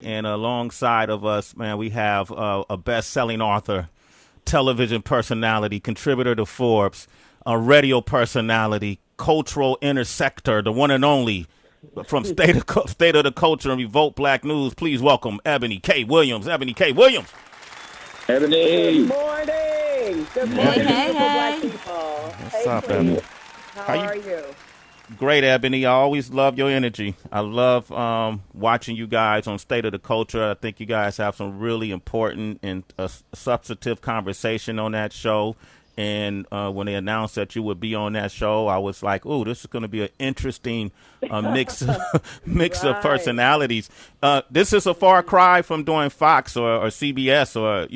And alongside of us, man, we have a best-selling author, television personality, contributor to Forbes, a radio personality, cultural intersector, the one and only from State of the Culture and Revolt Black News. Please welcome Eboni K. Williams. Eboni K. Williams. Ebony. Good morning. Good Hey, morning, hey, beautiful black hey. people. What's up, Ebony? How are you? Great, Ebony. I always love your energy. I love watching you guys on State of the Culture. I think you guys have some really important and substantive conversation on that show. And when they announced that you would be on that show, I was like, "Ooh, this is going to be an interesting mix of personalities." This is a far cry from doing Fox or CBS or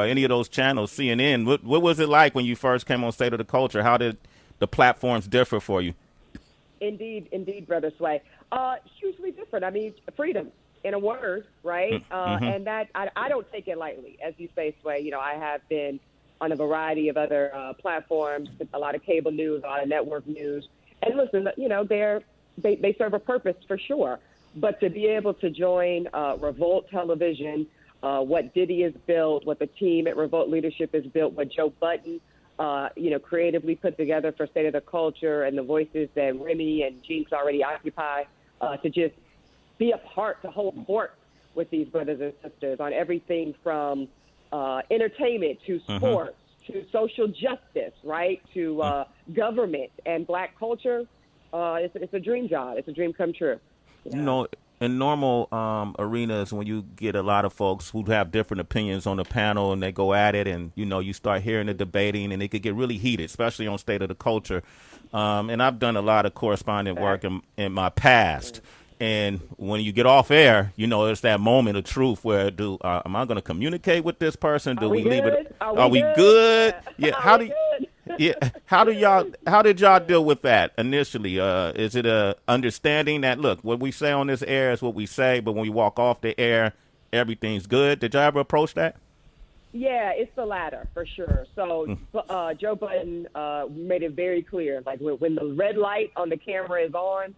any of those channels, CNN. What was it like when you first came on State of the Culture? How did the platforms differ for you? Indeed, Brother Sway. Hugely different. I mean, freedom in a word, right? And that I don't take it lightly, as you say, Sway. You know, I have been on a variety of other platforms, a lot of cable news, a lot of network news. And listen, you know, they serve a purpose for sure. But to be able to join Revolt Television, what Diddy has built, what the team at Revolt Leadership has built, what Joe Budden, creatively put together for State of the Culture, and the voices that Remy and Jinx already occupy, to just be a part, to hold court with these brothers and sisters on everything from entertainment to sports to social justice, right, to government and black culture. It's a dream job. It's a dream come true. Yeah. You know, in normal arenas, when you get a lot of folks who have different opinions on the panel and they go at it, and you start hearing the debating, and it could get really heated, especially on State of the Culture. And I've done a lot of correspondent work in my past. And when you get off air, it's that moment of truth where am I going to communicate with this person? Do we leave it? Are we good? Yeah. How did y'all deal with that initially? Is it a understanding that, look, what we say on this air is what we say, but when we walk off the air, everything's good? Did y'all ever approach that? Yeah, it's the latter for sure. So Joe Budden made it very clear, like when the red light on the camera is on,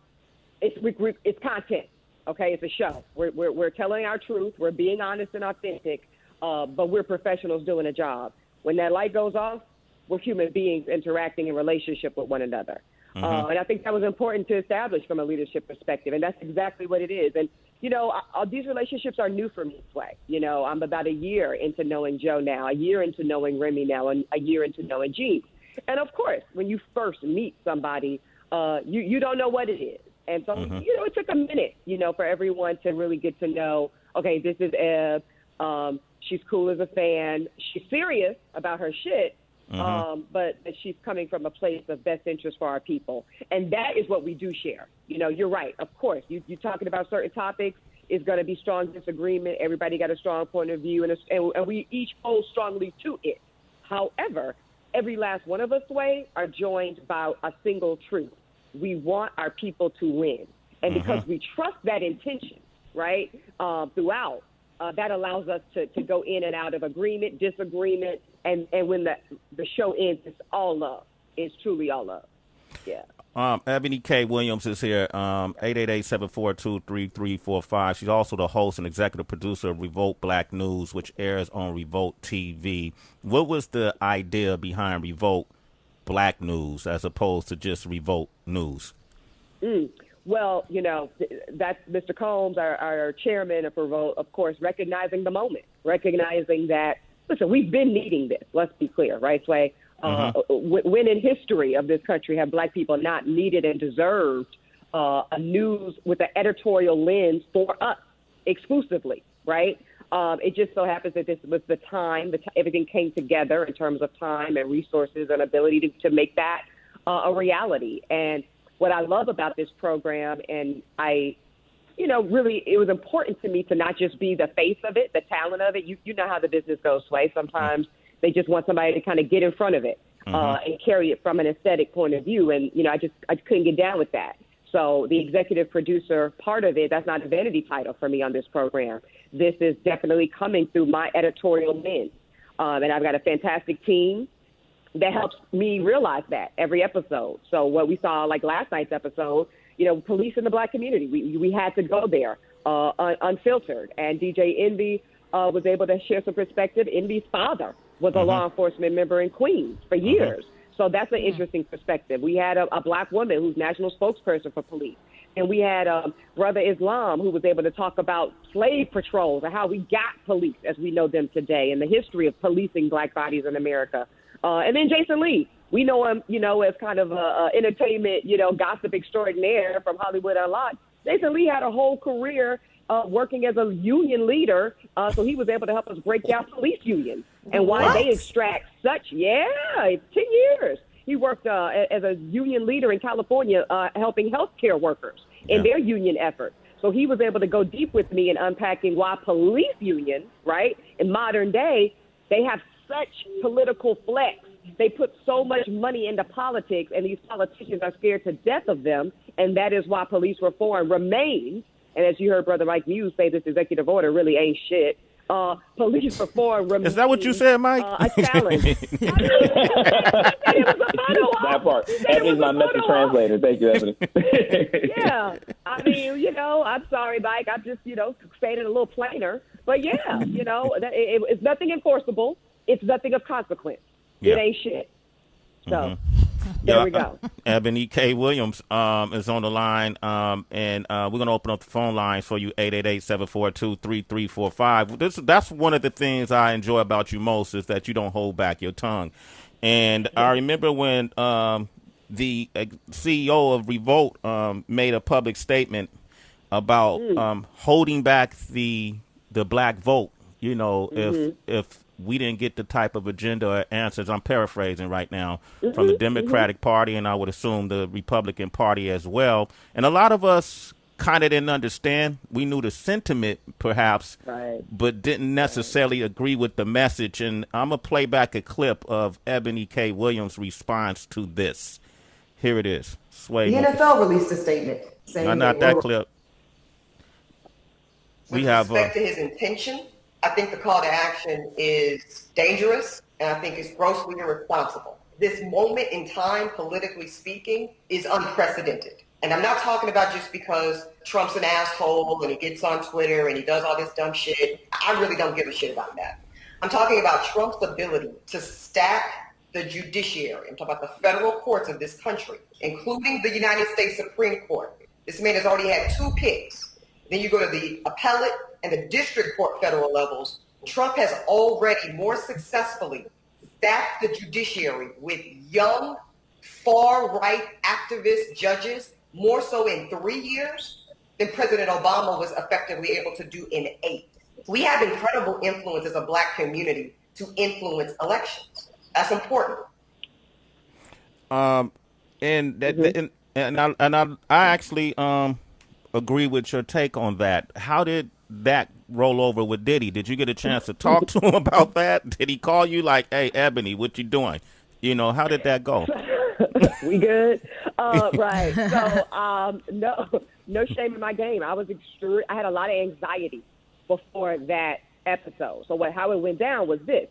it's content. Okay, it's a show. We're telling our truth. We're being honest and authentic, but we're professionals doing a job. When that light goes off, we're human beings interacting in relationship with one another. And I think that was important to establish from a leadership perspective, and that's exactly what it is. And, these relationships are new for me, Sway. I'm about a year into knowing Joe now, a year into knowing Remy now, and a year into knowing Gene. And, of course, when you first meet somebody, you don't know what it is. And so, it took a minute, for everyone to really get to know, okay, this is Eb. She's cool as a fan. She's serious about her shit, but she's coming from a place of best interest for our people. And that is what we do share. You're right. Of course, you're talking about certain topics. It's going to be strong disagreement. Everybody got a strong point of view, and we each hold strongly to it. However, every last one of us, are joined by a single truth. We want our people to win. And because we trust that intention, right, throughout, that allows us to go in and out of agreement, disagreement, and when the show ends, it's all love. It's truly all love. Yeah. Eboni K. Williams is here, 888-742-3345. She's also the host and executive producer of Revolt Black News, which airs on Revolt TV. What was the idea behind Revolt Black News as opposed to just Revolt News? Well, that's Mr. Combs, our chairman of Revolt, of course, recognizing the moment, recognizing that, listen, we've been needing this. Let's be clear, right, Sway? When in history of this country have black people not needed and deserved a news with an editorial lens for us exclusively, right? It just so happens that this was the time, everything came together in terms of time and resources and ability to make that a reality. And what I love about this program, and really it was important to me to not just be the face of it, the talent of it. You know how the business goes, Sway. Sometimes they just want somebody to kind of get in front of it and carry it from an aesthetic point of view. And, I couldn't get down with that. So the executive producer part of it, that's not a vanity title for me on this program. This is definitely coming through my editorial lens. And I've got a fantastic team that helps me realize that every episode. So what we saw like last night's episode, police in the black community, we had to go there. unfiltered. And DJ Envy was able to share some perspective. Envy's father was a law enforcement member in Queens for years. So that's an interesting perspective. We had a black woman who's national spokesperson for police. And we had Brother Islam, who was able to talk about slave patrols and how we got police as we know them today and the history of policing black bodies in America. And then Jason Lee. We know him, as kind of a entertainment, gossip extraordinaire from Hollywood Unlocked. Jason Lee had a whole career working as a union leader, so he was able to help us break down police unions and why they extract such, 10 years. He worked as a union leader in California helping healthcare workers in their union efforts. So he was able to go deep with me in unpacking why police unions, right, in modern day, they have such political flex. They put so much money into politics, and these politicians are scared to death of them, and that is why police reform remains. And as you heard Brother Mike Muse say, this executive order really ain't shit. Police reform remains. Is that what you said, Mike? A challenge. That part. Ebony's my message translator. Thank you, Ebony. Yeah. I mean, I'm sorry, Mike. I'm just, saying it a little plainer. But yeah, it's nothing enforceable. It's nothing of consequence. Yeah. It ain't shit. So there we go. Ebony K. Williams is on the line, and we're going to open up the phone lines for you, 888-742-3345. That's one of the things I enjoy about you most is that you don't hold back your tongue. And I remember when the CEO of Revolt made a public statement about holding back the black vote, if we didn't get the type of agenda or answers, I'm paraphrasing right now, from the Democratic Party, and I would assume the Republican Party as well. And a lot of us kind of didn't understand. We knew the sentiment, perhaps, but didn't necessarily agree with the message. And I'm going to play back a clip of Ebony K. Williams' response to this. Here it is. Sway. The NFL released a statement saying not that clip. With respect to his intention, I think the call to action is dangerous, and I think it's grossly irresponsible. This moment in time, politically speaking, is unprecedented. And I'm not talking about just because Trump's an asshole and he gets on Twitter and he does all this dumb shit. I really don't give a shit about that. I'm talking about Trump's ability to stack the judiciary. I'm talking about the federal courts of this country, including the United States Supreme Court. This man has already had 2 picks. Then you go to the appellate and the district court federal levels. Trump has already more successfully stacked the judiciary with young, far-right activist judges, more so in 3 years than President Obama was effectively able to do in 8. We have incredible influence as a black community to influence elections. That's important. I actually agree with your take on that. How did that roll over with Diddy? Did you get a chance to talk to him about that? Did he call you like, hey, Ebony, what you doing? How did that go? We good? Right. So, no shame in my game. I had a lot of anxiety before that episode. So how it went down was this,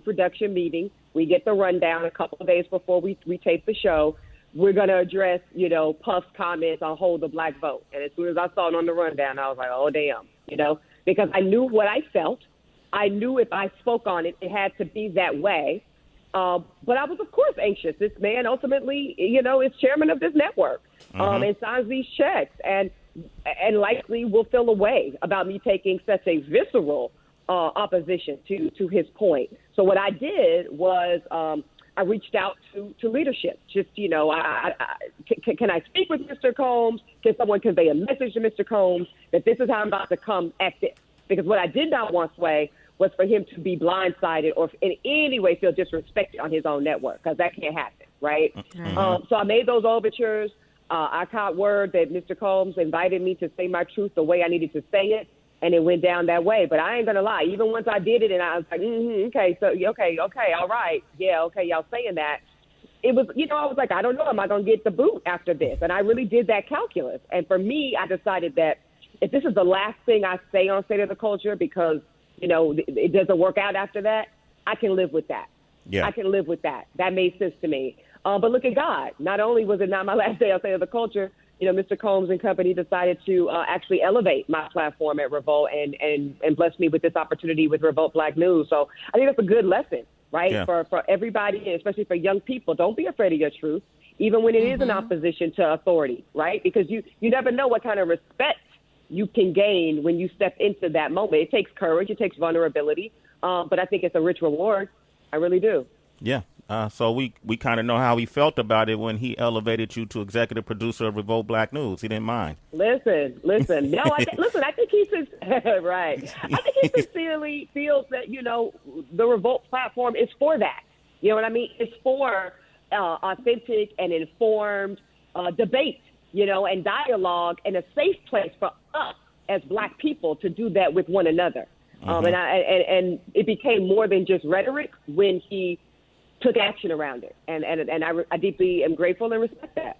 production meeting. We get the rundown a couple of days before we tape the show. We're going to address, Puff's comments on hold the black vote. And as soon as I saw it on the rundown, I was like, oh, damn, because I knew what I felt. I knew if I spoke on it, it had to be that way. But I was, of course, anxious. This man ultimately, is chairman of this network and signs these checks and likely will feel a way about me taking such a visceral opposition to his point. So what I did was I reached out to leadership. Just, can I speak with Mr. Combs? Can someone convey a message to Mr. Combs that this is how I'm about to come at this? Because what I did not want, Sway, was for him to be blindsided or in any way feel disrespected on his own network, because that can't happen, right? So I made those overtures. I caught word that Mr. Combs invited me to say my truth the way I needed to say it, and it went down that way. But I ain't going to lie. Even once I did it and I was like, okay, all right. Yeah, okay, y'all saying that. It was, I was like, I don't know. Am I going to get the boot after this? And I really did that calculus. And for me, I decided that if this is the last thing I say on State of the Culture because, it doesn't work out after that, I can live with that. Yeah. I can live with that. That made sense to me. But look at God. Not only was it not my last day on State of the Culture, Mr. Combs and company decided to actually elevate my platform at Revolt and bless me with this opportunity with Revolt Black News. So I think that's a good lesson, right? Yeah. For everybody, and especially for young people. Don't be afraid of your truth, even when it is in opposition to authority, right? Because you never know what kind of respect you can gain when you step into that moment. It takes courage. It takes vulnerability. But I think it's a rich reward. I really do. Yeah. So we kind of know how he felt about it when he elevated you to executive producer of Revolt Black News. He didn't mind. Listen. No, I think he right. I think he sincerely feels that, the Revolt platform is for that. You know what I mean? It's for authentic and informed debate, and dialogue, and a safe place for us as Black people to do that with one another. And it became more than just rhetoric when he took action around it. And I deeply am grateful and respect that.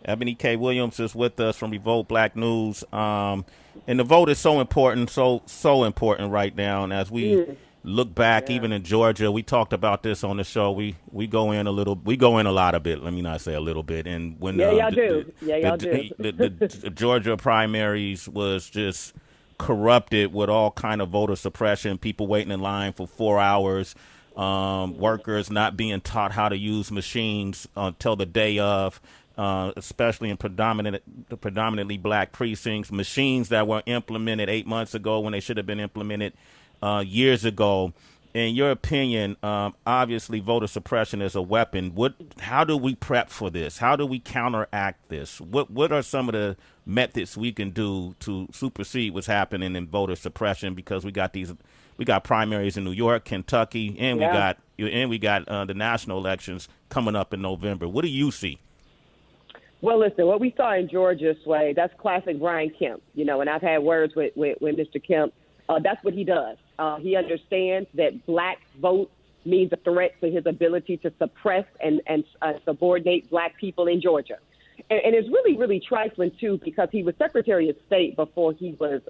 Eboni K. Williams is with us from Revolt Black News. And the vote is so important, so important right now. And as we look back, even in Georgia, we talked about this on the show. We go in a lot of it. Let me not say a little bit. And when y'all do. The Georgia primaries was just corrupted with all kind of voter suppression, people waiting in line for 4 hours, workers not being taught how to use machines until the day of, especially in predominantly Black precincts, machines that were implemented 8 months ago when they should have been implemented years ago. In your opinion, obviously voter suppression is a weapon. How do we prep for this? How do we counteract this? What are some of the methods we can do to supersede what's happening in voter suppression? Because we got primaries in New York, Kentucky, and we got the national elections coming up in November. What do you see? Well, listen, what we saw in Georgia, Sway, that's classic Brian Kemp, and I've had words with Mr. Kemp. That's what he does. He understands that Black vote means a threat to his ability to suppress and subordinate Black people in Georgia. And it's really, really trifling, too, because he was Secretary of State before he was,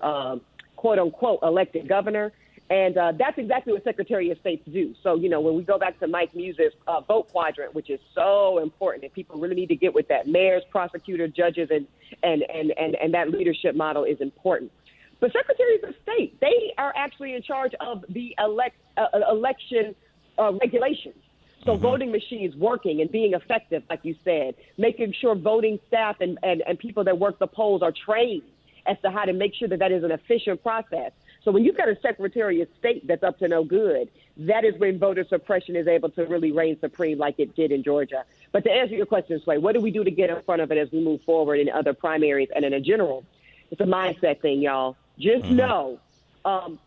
quote unquote, elected governor. And that's exactly what Secretary of States do. So, when we go back to Mike Muse's vote quadrant, which is so important, and people really need to get with that, mayors, prosecutors, judges, and that leadership model is important. But secretaries of state, they are actually in charge of the election regulations. So voting machines working and being effective, like you said, making sure voting staff and people that work the polls are trained as to how to make sure that is an efficient process. So when you've got a Secretary of State that's up to no good, that is when voter suppression is able to really reign supreme like it did in Georgia. But to answer your question, Sway, what do we do to get in front of it as we move forward in other primaries and in a general? It's a mindset thing, y'all. Just know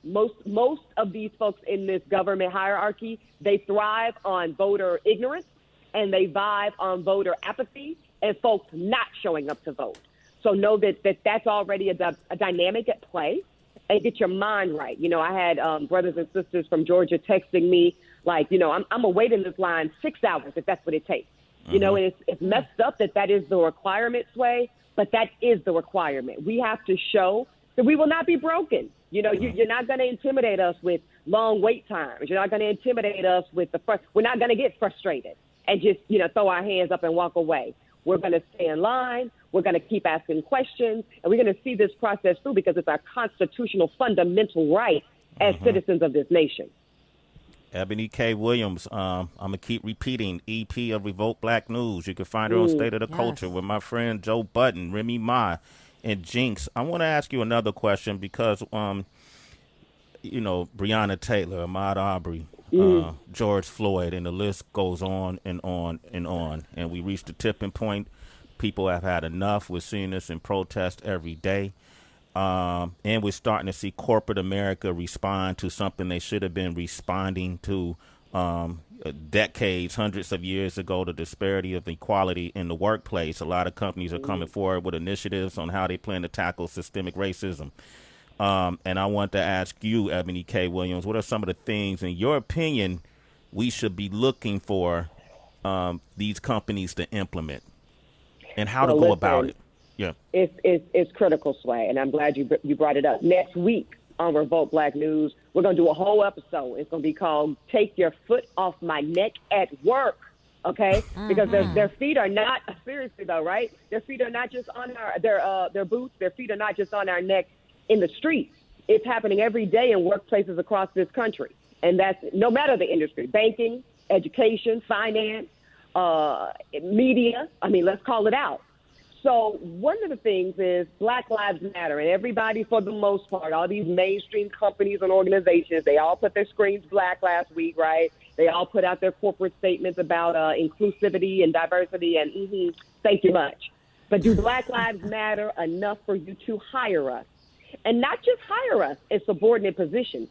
most of these folks in this government hierarchy, they thrive on voter ignorance and they vibe on voter apathy and folks not showing up to vote. So know that's already a dynamic at play, and get your mind right. I had brothers and sisters from Georgia texting me like, I'm going to wait in this line 6 hours if that's what it takes. And it's messed up that is the requirement, Sway, but that is the requirement. We have to show that we will not be broken. You're not going to intimidate us with long wait times. You're not going to intimidate us with we're not going to get frustrated and just, throw our hands up and walk away. We're going to stay in line. We're going to keep asking questions, and we're going to see this process through because it's our constitutional fundamental right as citizens of this nation. Eboni K. Williams, I'm going to keep repeating, EP of Revolt Black News. You can find her on State of the Culture with my friend Joe Budden, Remy Ma, and Jinx. I want to ask you another question because, Breonna Taylor, Ahmaud Arbery, George Floyd, and the list goes on and on and on. And we reached the tipping point. People have had enough. We're seeing this in protest every day. And we're starting to see corporate America respond to something they should have been responding to decades, hundreds of years ago, the disparity of equality in the workplace. A lot of companies are coming forward with initiatives on how they plan to tackle systemic racism. And I want to ask you, Eboni K. Williams, what are some of the things, in your opinion, we should be looking for these companies to implement and how to go about it? Yeah, it's critical, Sway, and I'm glad you brought it up. Next week on Revolt Black News, we're going to do a whole episode. It's going to be called "Take Your Foot Off My Neck at Work." okay? Because their feet are not, seriously though, right? Their feet are not just on their boots, their feet are not just on our neck in the streets. It's happening every day in workplaces across this country. And that's no matter the industry, banking, education, finance, media. I mean, let's call it out. So one of the things is Black Lives Matter, and everybody, for the most part, all these mainstream companies and organizations, they all put their screens black last week, right? They all put out their corporate statements about inclusivity and diversity, and thank you much. But do Black Lives Matter enough for you to hire us? And not just hire us in subordinate positions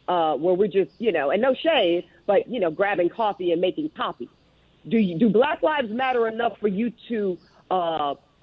where we're just, and no shade, but, grabbing coffee and making copies. Do Black Lives Matter enough for you to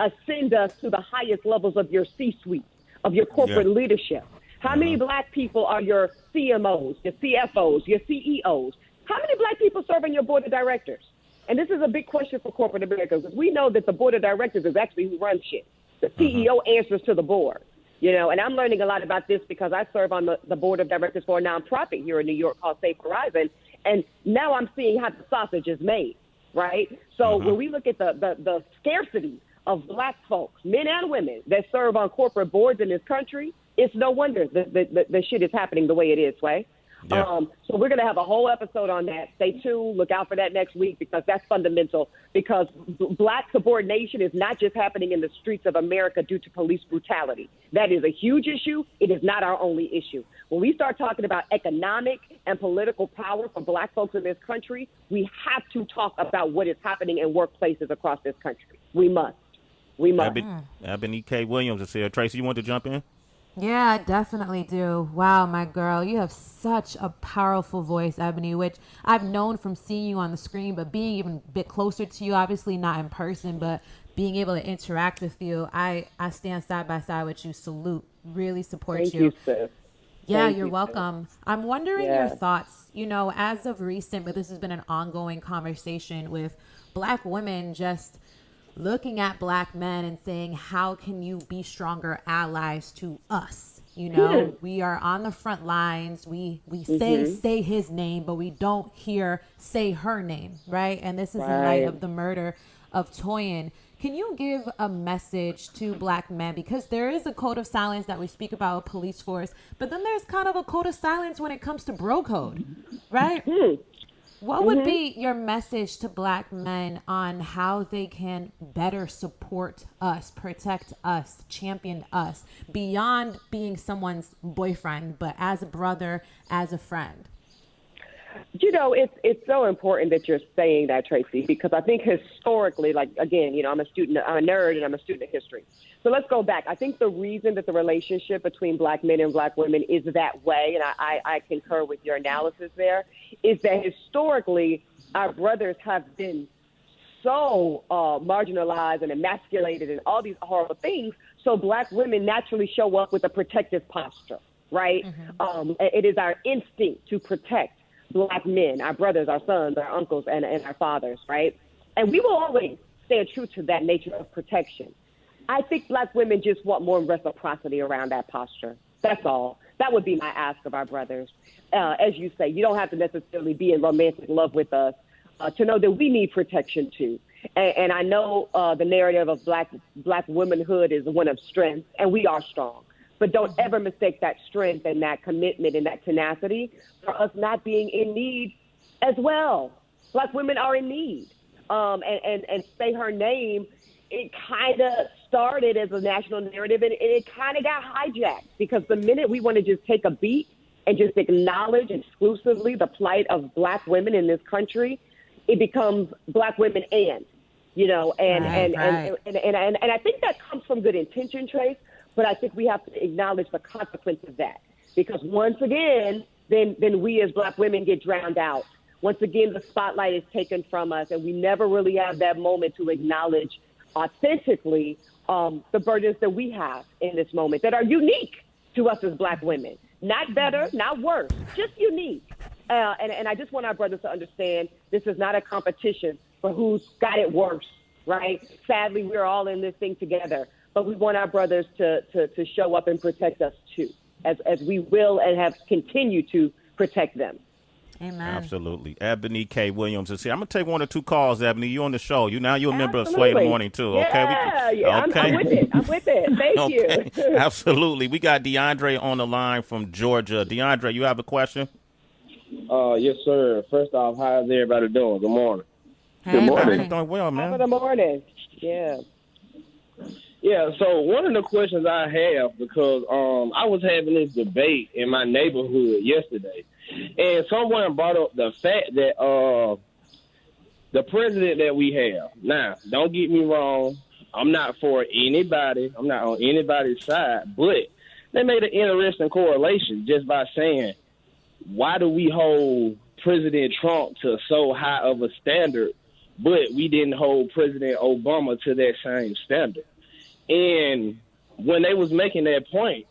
ascend us to the highest levels of your C-suite, of your corporate leadership? How many Black people are your CMOs, your CFOs, your CEOs? How many Black people serve on your board of directors? And this is a big question for corporate America, because we know that the board of directors is actually who runs shit. The CEO answers to the board, and I'm learning a lot about this because I serve on the board of directors for a nonprofit here in New York called Safe Horizon, and now I'm seeing how the sausage is made, right? So when we look at the scarcity of Black folks, men and women, that serve on corporate boards in this country, it's no wonder the shit is happening the way it is, Sway. Yeah. So we're going to have a whole episode on that. Stay tuned. Look out for that next week, because that's fundamental. Because Black subordination is not just happening in the streets of America due to police brutality. That is a huge issue. It is not our only issue. When we start talking about economic and political power for Black folks in this country, we have to talk about what is happening in workplaces across this country. We must. We must. Eboni K. Williams is here. Tracy, you want to jump in? Yeah, I definitely do. Wow, my girl, you have such a powerful voice, Eboni, which I've known from seeing you on the screen, but being even a bit closer to you, obviously not in person, but being able to interact with you, I stand side by side with you. Salute. Really support you. Thank you, sis. Yeah, you're welcome. I'm wondering your thoughts, as of recent, but this has been an ongoing conversation with Black women just looking at Black men and saying, how can you be stronger allies to us? We are on the front lines. We say his name, but we don't hear say her name, right? And this is in light of the murder of Toyin. Can you give a message to Black men? Because there is a code of silence that we speak about with police force, but then there's kind of a code of silence when it comes to bro code, right? What would be your message to Black men on how they can better support us, protect us, champion us, beyond being someone's boyfriend, but as a brother, as a friend? It's so important that you're saying that, Tracy, because I think historically, I'm a nerd, and I'm a student of history. So let's go back. I think the reason that the relationship between Black men and Black women is that way, and I concur with your analysis there, is that historically our brothers have been so marginalized and emasculated and all these horrible things. So Black women naturally show up with a protective posture, right? It is our instinct to protect Black men, our brothers, our sons, our uncles, and our fathers, right? And we will always stand true to that nature of protection. I think Black women just want more reciprocity around that posture. That's all. That would be my ask of our brothers. As you say, you don't have to necessarily be in romantic love with us to know that we need protection too. And I know the narrative of Black womanhood is one of strength, and we are strong. But don't ever mistake that strength and that commitment and that tenacity for us not being in need as well. Black women are in need. And say her name, it kind of started as a national narrative, and it kind of got hijacked because the minute we want to just take a beat and just acknowledge exclusively the plight of Black women in this country, it becomes Black women and I think that comes from good intention, Trace. But I think we have to acknowledge the consequence of that, because once again, then we as Black women get drowned out. Once again, the spotlight is taken from us, and we never really have that moment to acknowledge authentically the burdens that we have in this moment that are unique to us as Black women. Not better, not worse, just unique. And I just want our brothers to understand this is not a competition for who's got it worse, right? Sadly, we're all in this thing together. But we want our brothers to show up and protect us too, as we will and have continued to protect them. Amen. Absolutely. Ebony K. Williams is here. I'm going to take one or two calls, Ebony. You on the show. You're a member of Sway in the Morning, too. Yeah, okay? Yeah, okay. I'm with it. Thank okay. you. Absolutely. We got DeAndre on the line from Georgia. DeAndre, you have a question? Yes, sir. First off, how's everybody doing? Good morning. Hey, Good morning. I'm doing well, man. Top of the morning. Yeah. Yeah, so one of the questions I have, because I was having this debate in my neighborhood yesterday, and someone brought up the fact that the president that we have. Now, don't get me wrong. I'm not for anybody. I'm not on anybody's side, but they made an interesting correlation just by saying, why do we hold President Trump to so high of a standard, but we didn't hold President Obama to that same standard? And when they was making that point,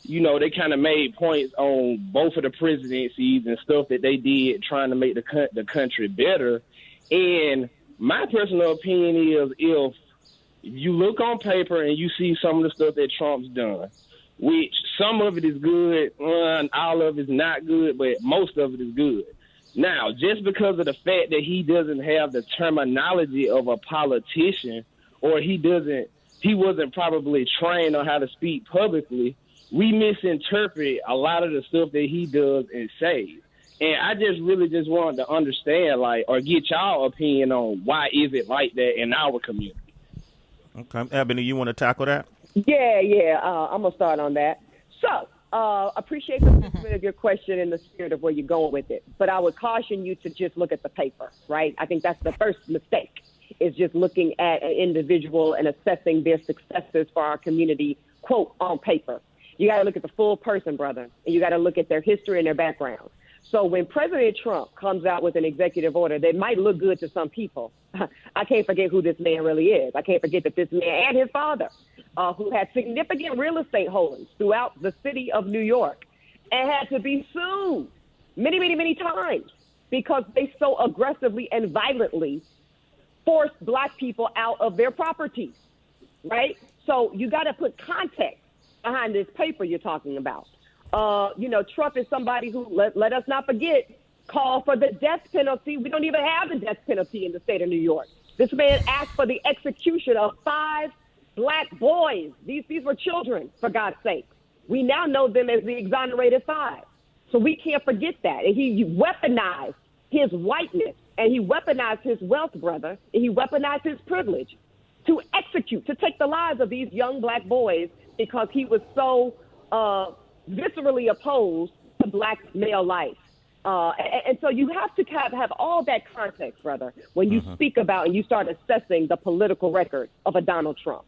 you know, they kind of made points on both of the presidencies and stuff that they did trying to make the country better. And my personal opinion is, if you look on paper and you see some of the stuff that Trump's done, which some of it is good, all of it is not good, but most of it is good. Now, just because of the fact that he doesn't have the terminology of a politician, or he wasn't probably trained on how to speak publicly, we misinterpret a lot of the stuff that he does and says. And I just really just wanted to understand, or get y'all opinion on why is it like that in our community. Okay. Ebony, you want to tackle that? Yeah. I'm going to start on that. So, appreciate the movement of your question and the spirit of where you're going with it. But I would caution you to just look at the paper, right? I think that's the first mistake, is just looking at an individual and assessing their successes for our community, quote, on paper. You got to look at the full person, brother, and you got to look at their history and their background. So when President Trump comes out with an executive order that might look good to some people, I can't forget who this man really is. I can't forget that this man and his father, who had significant real estate holdings throughout the city of New York, and had to be sued many, many, many times because they so aggressively and violently forced black people out of their properties, right? So you got to put context behind this paper you're talking about. Trump is somebody who, let us not forget, called for the death penalty. We don't even have the death penalty in the state of New York. This man asked for the execution of 5 black boys. These were children, for God's sake. We now know them as the exonerated 5. So we can't forget that. And he weaponized his whiteness, and he weaponized his wealth, brother, and he weaponized his privilege to execute, to take the lives of these young black boys because he was so viscerally opposed to black male life. And so you have to have all that context, brother, when you speak about and you start assessing the political record of a Donald Trump.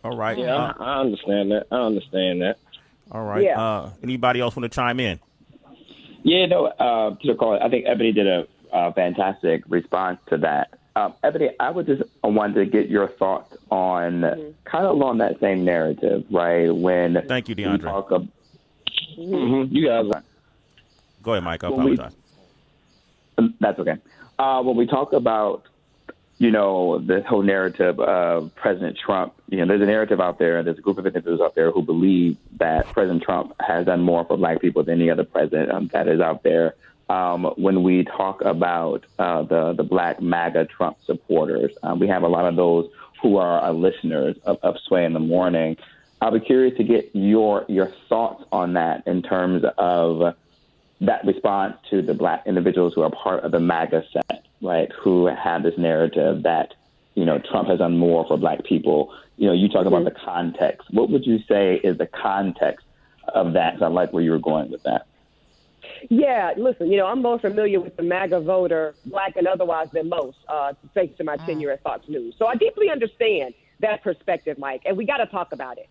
All right. Yeah, I understand that. All right. Yeah. Anybody else want to chime in? Yeah, no, to the call, I think Ebony did a fantastic response to that. Ebony, I would just want to get your thoughts on kind of along that same narrative, right? Thank you, DeAndre. You guys. Go ahead, Mike. I apologize. That's okay. When we talk about, the whole narrative of President Trump, there's a narrative out there, and there's a group of individuals out there who believe that President Trump has done more for black people than any other president that is out there. When we talk about the black MAGA Trump supporters, we have a lot of those who are listeners of Sway in the Morning. I'll be curious to get your thoughts on that in terms of that response to the black individuals who are part of the MAGA set, right, who have this narrative that, Trump has done more for black people. You talk about the context. What would you say is the context of that? So I like where you were going with that. Yeah, listen, I'm more familiar with the MAGA voter, black and otherwise, than most, thanks to my tenure at Fox News. So I deeply understand that perspective, Mike, and we got to talk about it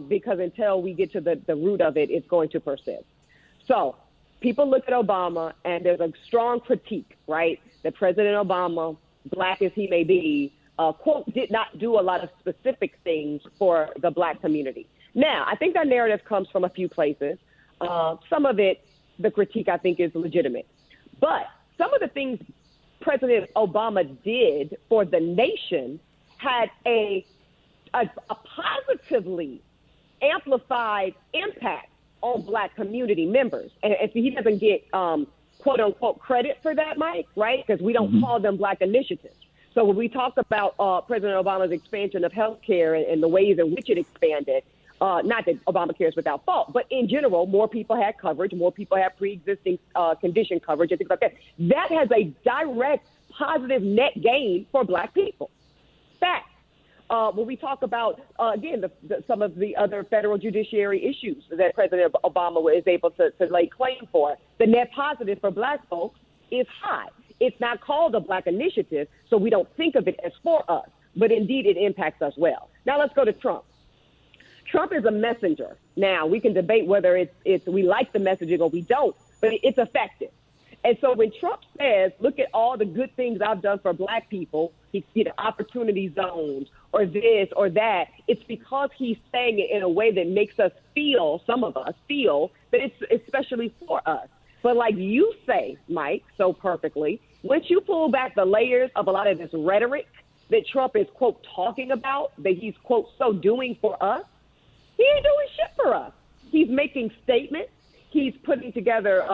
because until we get to the root of it, it's going to persist. So people look at Obama, and there's a strong critique, right, that President Obama, black as he may be, quote, did not do a lot of specific things for the black community. Now, I think that narrative comes from a few places. Some of it, the critique, I think, is legitimate. But some of the things President Obama did for the nation had a positively amplified impact on black community members. And if he doesn't get quote unquote credit for that, Mike, right? Because we don't call them Black initiatives. So when we talk about President Obama's expansion of health care and the ways in which it expanded, not that Obamacare is without fault, but in general, more people had coverage, more people had pre-existing condition coverage and things like that. That has a direct positive net gain for Black people. Fact. When we talk about, again, some of the other federal judiciary issues that President Obama is able to lay claim for, the net positive for Black folks is high. It's not called a Black initiative, so we don't think of it as for us, but indeed it impacts us well. Now let's go to Trump. Trump is a messenger. Now, we can debate whether it's we like the messaging or we don't, but it's effective. And so when Trump says, look at all the good things I've done for Black people, he opportunity zones or this or that, it's because he's saying it in a way that makes us feel, some of us feel, that it's especially for us. But like you say, Mike, so perfectly, once you pull back the layers of a lot of this rhetoric that Trump is, quote, talking about, that he's, quote, so doing for us, he ain't doing shit for us. He's making statements. He's putting together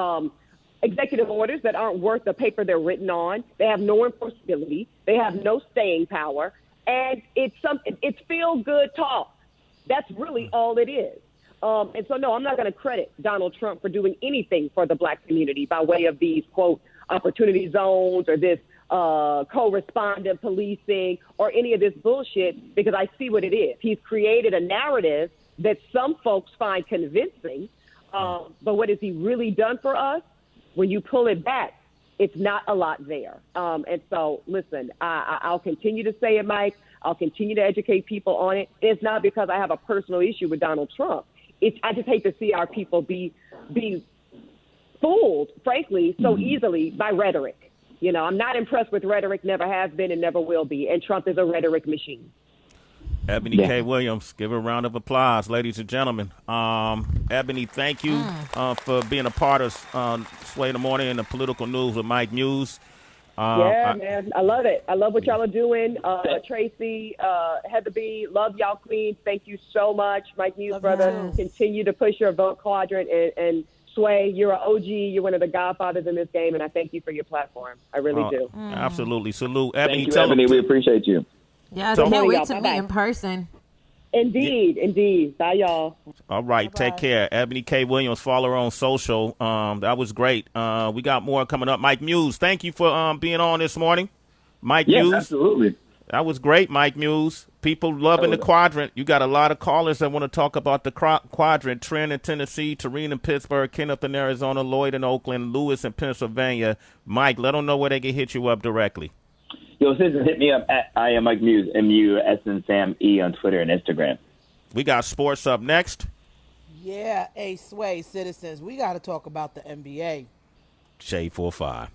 executive orders that aren't worth the paper they're written on. They have no enforceability. They have no staying power. And it's feel-good talk. That's really all it is. And so, no, I'm not going to credit Donald Trump for doing anything for the Black community by way of these, quote, opportunity zones or this co-respondent policing or any of this bullshit, because I see what it is. He's created a narrative that some folks find convincing. But what has he really done for us? When you pull it back, it's not a lot there. And so, listen, I'll continue to say it, Mike. I'll continue to educate people on it. It's not because I have a personal issue with Donald Trump. I just hate to see our people be fooled, frankly, so easily by rhetoric. You know, I'm not impressed with rhetoric, never has been and never will be. And Trump is a rhetoric machine. Eboni K. Williams, give her a round of applause, ladies and gentlemen. Eboni, thank you for being a part of Sway in the Morning and the Political News with Mike Muse. Man, I love it. I love what y'all are doing. Tracy, Heather B, love y'all queens. Thank you so much. Mike Muse, brother, continue to push your vote quadrant. And Sway, you're an OG. You're one of the godfathers in this game, and I thank you for your platform. I really do. Absolutely. Salute. Eboni, thank you, Eboni. We appreciate you. Yes, I can't wait to meet in person. Indeed. Bye, y'all. All right, Bye-bye. Take care. Eboni K. Williams, follow her on social. That was great. We got more coming up. Mike Muse, thank you for being on this morning. Mike Muse. Absolutely. That was great, Mike Muse. People loving the quadrant. You got a lot of callers that want to talk about the quadrant. Trent in Tennessee, Tareen in Pittsburgh, Kenneth in Arizona, Lloyd in Oakland, Lewis in Pennsylvania. Mike, let them know where they can hit you up directly. Yo, citizens, hit me up at I am Mike Muse, MUSNSAME on Twitter and Instagram. We got sports up next. Yeah, Sway, citizens, we got to talk about the NBA. Shade 45.